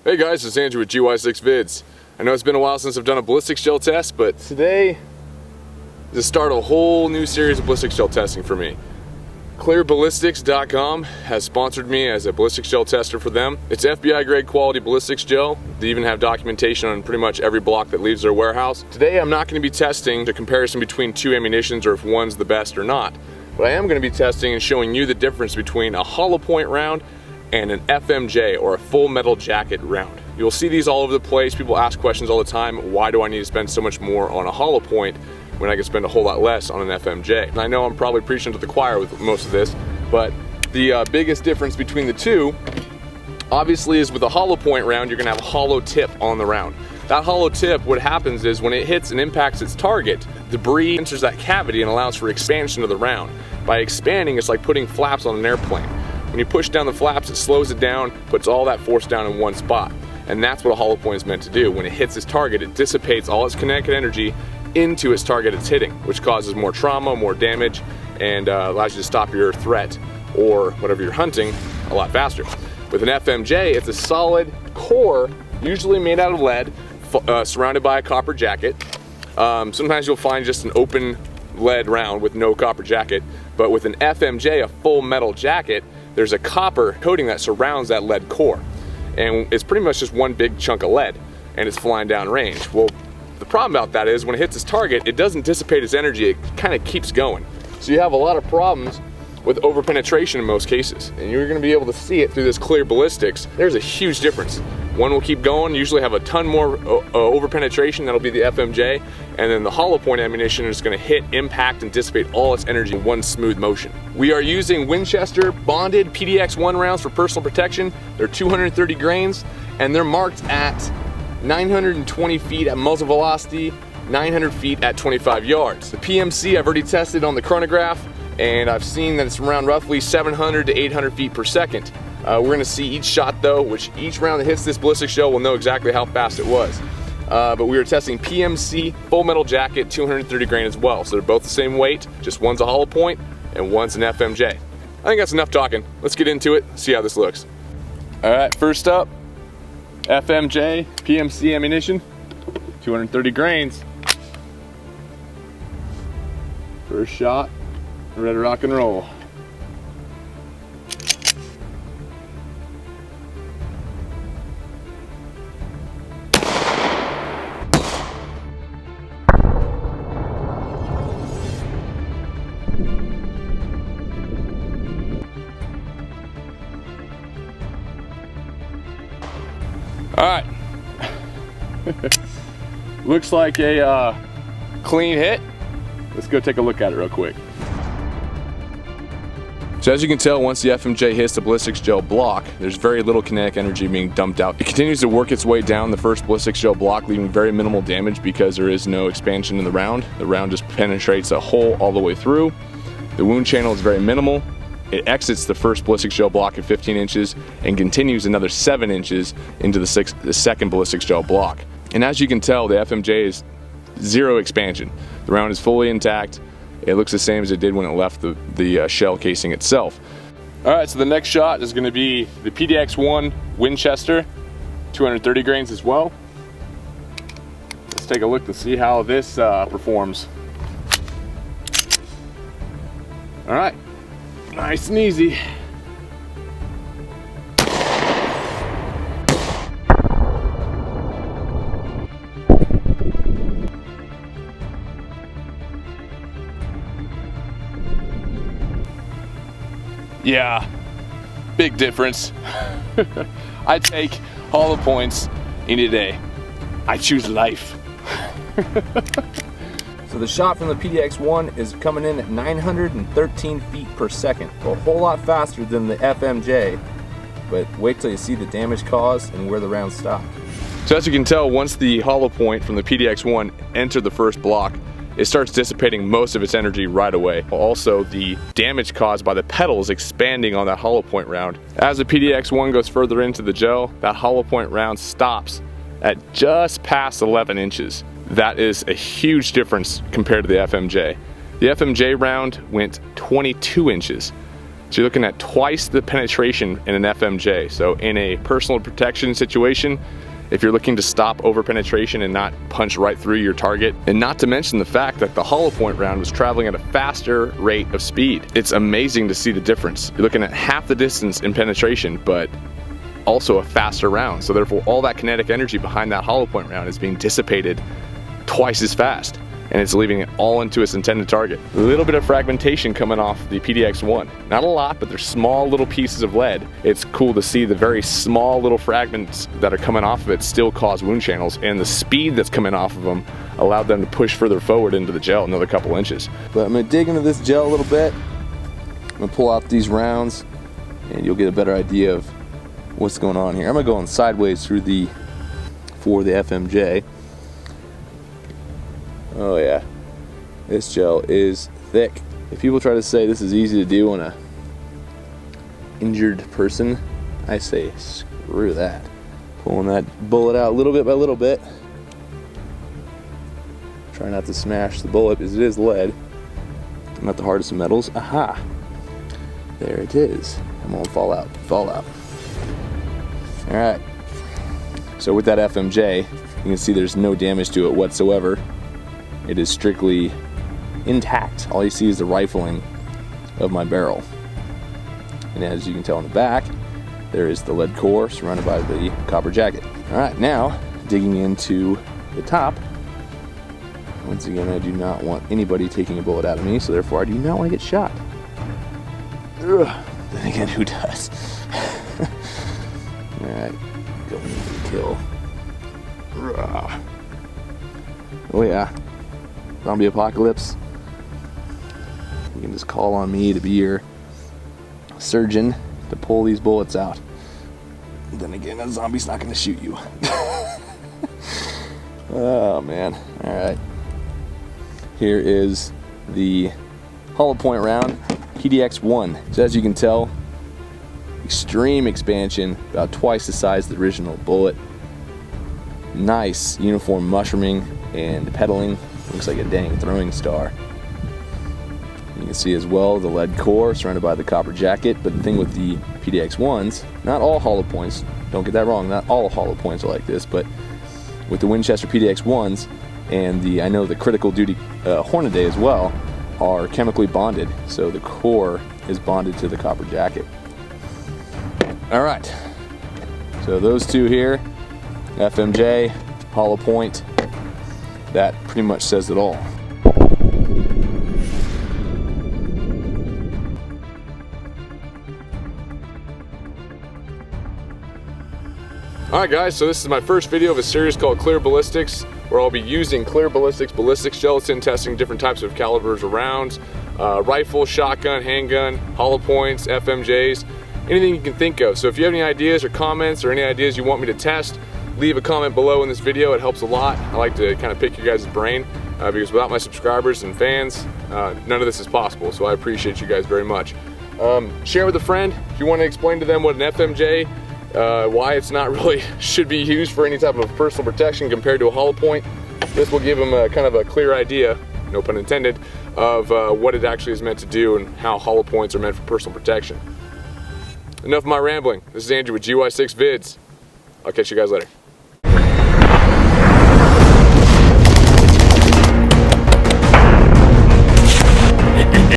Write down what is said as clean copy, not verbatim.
Hey guys, it's Andrew with GY6 Vids. I know it's been a while since I've done a ballistics gel test, but today is the start of a whole new series of ballistics gel testing for me. ClearBallistics.com has sponsored me as a ballistics gel tester for them. It's FBI grade quality ballistics gel. They even have documentation on pretty much every block that leaves their warehouse. Today I'm not going to be testing the comparison between two ammunitions or if one's the best or not, but I am going to be testing and showing you the difference between a hollow point round and an FMJ, or a full metal jacket round. You'll see these all over the place. People ask questions all the time, why do I need to spend so much more on a hollow point when I can spend a whole lot less on an FMJ? And I know I'm probably preaching to the choir with most of this, but the biggest difference between the two, obviously, is with a hollow point round, you're gonna have a hollow tip on the round. That hollow tip, what happens is when it hits and impacts its target, debris enters that cavity and allows for expansion of the round. By expanding, it's like putting flaps on an airplane. When you push down the flaps, it slows it down, puts all that force down in one spot. And that's what a hollow point is meant to do. When it hits its target, it dissipates all its kinetic energy into its target it's hitting, which causes more trauma, more damage, and allows you to stop your threat or whatever you're hunting a lot faster. With an FMJ, it's a solid core, usually made out of lead, surrounded by a copper jacket. Sometimes you'll find just an open lead round with no copper jacket, but with an FMJ, a full metal jacket, there's a copper coating that surrounds that lead core. And it's pretty much just one big chunk of lead, and it's flying down range. Well, the problem about that is when it hits its target, it doesn't dissipate its energy, it kind of keeps going. So you have a lot of problems with overpenetration in most cases. And you're gonna be able to see it through this clear ballistics. There's a huge difference. One will keep going, usually have a ton more overpenetration, that'll be the FMJ, and then the hollow point ammunition is gonna hit, impact, and dissipate all its energy in one smooth motion. We are using Winchester bonded PDX-1 rounds for personal protection. They're 230 grains, and they're marked at 920 feet at muzzle velocity, 900 feet at 25 yards. The PMC I've already tested on the chronograph, and I've seen that it's around roughly 700 to 800 feet per second. We're gonna see each shot though, which each round that hits this ballistics gel will know exactly how fast it was. But we were testing PMC, full metal jacket, 230 grain as well. So they're both the same weight, just one's a hollow point and one's an FMJ. I think that's enough talking. Let's get into it, see how this looks. All right, first up, FMJ, PMC ammunition, 230 grains. First shot, ready to rock and roll. All right, looks like a clean hit. Let's go take a look at it real quick. So as you can tell, once the FMJ hits the ballistics gel block, there's very little kinetic energy being dumped out. It continues to work its way down the first ballistics gel block, leaving very minimal damage because there is no expansion in the round. The round just penetrates a hole all the way through. The wound channel is very minimal. It exits the first ballistics gel block at 15 inches and continues another 7 inches into the second ballistics gel block. And as you can tell, the FMJ is zero expansion. The round is fully intact. It looks the same as it did when it left the shell casing itself. All right, so the next shot is gonna be the PDX-1 Winchester, 230 grains as well. Let's take a look to see how this performs. All right. Nice and easy. Yeah, big difference. I take hollow points any day. I choose life. So the shot from the PDX-1 is coming in at 913 feet per second. A whole lot faster than the FMJ, but wait till you see the damage caused and where the rounds stop. So as you can tell, once the hollow point from the PDX-1 entered the first block, it starts dissipating most of its energy right away. Also, the damage caused by the petals expanding on that hollow point round. As the PDX-1 goes further into the gel, that hollow point round stops at just past 11 inches. That is a huge difference compared to the FMJ. The FMJ round went 22 inches. So you're looking at twice the penetration in an FMJ. So in a personal protection situation, if you're looking to stop over penetration and not punch right through your target, and not to mention the fact that the hollow point round was traveling at a faster rate of speed. It's amazing to see the difference. You're looking at half the distance in penetration, but also a faster round. So therefore all that kinetic energy behind that hollow point round is being dissipated twice as fast, and it's leaving it all into its intended target. A little bit of fragmentation coming off the PDX-1. Not a lot, but they're small little pieces of lead. It's cool to see the very small little fragments that are coming off of it still cause wound channels, and the speed that's coming off of them allowed them to push further forward into the gel another couple inches. But I'm gonna dig into this gel a little bit. I'm gonna pull out these rounds and you'll get a better idea of what's going on here. I'm gonna go on sideways through for the FMJ. Oh yeah, this gel is thick. If people try to say this is easy to do on a injured person, I say screw that. Pulling that bullet out little bit by little bit. Try not to smash the bullet because it is lead. Not the hardest of metals. Aha! There it is. It won't fall out. Fall out. Alright. So with that FMJ, you can see there's no damage to it whatsoever. It is strictly intact. All you see is the rifling of my barrel. And as you can tell in the back, there is the lead core surrounded by the copper jacket. Alright, now digging into the top. Once again, I do not want anybody taking a bullet out of me, so therefore I do not want to get shot. Ugh. Then again, who does? Alright, going for the kill. Ugh. Oh yeah. Zombie apocalypse. You can just call on me to be your surgeon to pull these bullets out. Then again, a zombie's not going to shoot you. Oh man. Alright. Here is the hollow point round, PDX-1. So as you can tell, extreme expansion, about twice the size of the original bullet. Nice uniform mushrooming and pedaling. Looks like a dang throwing star. You can see as well the lead core surrounded by the copper jacket, but the thing with the PDX-1s, not all hollow points, don't get that wrong, not all hollow points are like this, but with the Winchester PDX-1s and I know the critical duty Hornady as well, are chemically bonded, so the core is bonded to the copper jacket. Alright, so those two here, FMJ, hollow point, that pretty much says it all. Alright guys, so this is my first video of a series called Clear Ballistics, where I'll be using Clear Ballistics ballistics gelatin, testing different types of calibers of rounds, rifle, shotgun, handgun, hollow points, FMJs, anything you can think of. So if you have any ideas or comments or any ideas you want me to test, leave a comment below in this video. It helps a lot. I like to kind of pick your guys' brain because without my subscribers and fans, none of this is possible. So I appreciate you guys very much. Share with a friend if you want to explain to them what an FMJ, why it's not really should be used for any type of personal protection compared to a hollow point. This will give them a kind of a clear idea, no pun intended, of what it actually is meant to do and how hollow points are meant for personal protection. Enough of my rambling. This is Andrew with GY6 Vids. I'll catch you guys later.